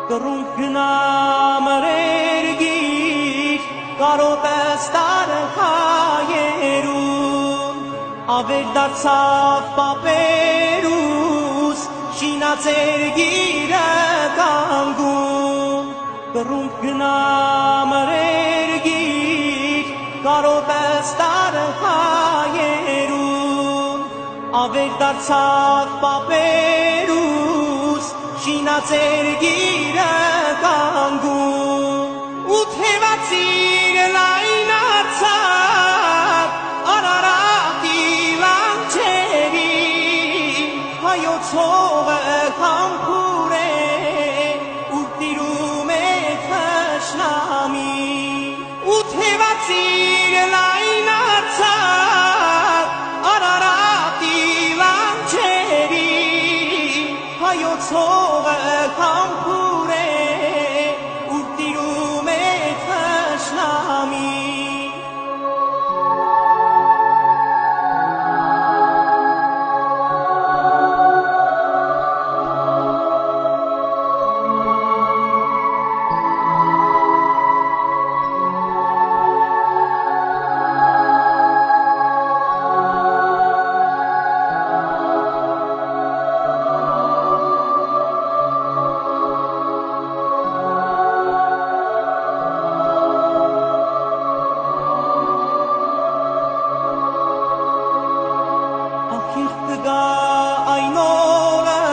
Կռունկ գնամրերգիր կարոտ ստար հայերուն Ավեր դարձավ պապերուս շինացեր գիրը կանգուն Կռունկ գնամրերգիր կարոտ ստար հայերուն Ավեր դարձավ պապերուս շինացեր գիրը կանգուն ու թևածիր լայն արձակ Արարատի լանջերի հայոց հողը համբուր է ուր տիրում է թշնամի ու թևածիր լայն արձակ Արարատի լանջերի հայոց հողը համբուր է ուր տիրում է թշնամի Այն օրը,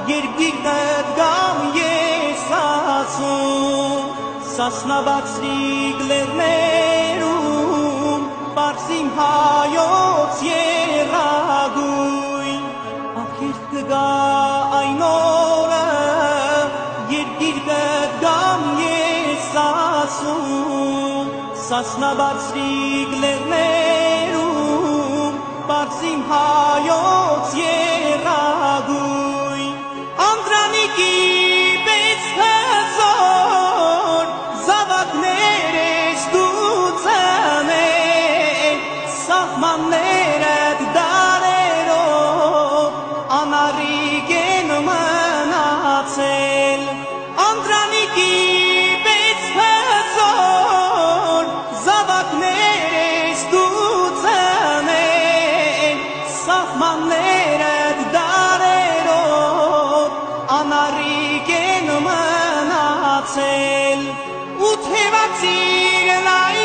երբ գիրնդ գամ ես ասում, Սասնաբացրիկ լեռներում, պարսիմ հայոց եռագույն, Ախիրտ կգա այն օրը, երբ գիրնդ գամ ես ասում, Սասնաբացրիկ լեռներում, Պարսիմ հայոց եռագույն Անդրանիկի պես հզոր Զավակներ ես դու ծնել Սահմաններդ դարերով Անարիկ են մնացել Անդրանիկի պես հզոր Զավակներ ես դու ծնել Սահմաններդ դարերով անարիկ են մնացել ու թևածիր լայն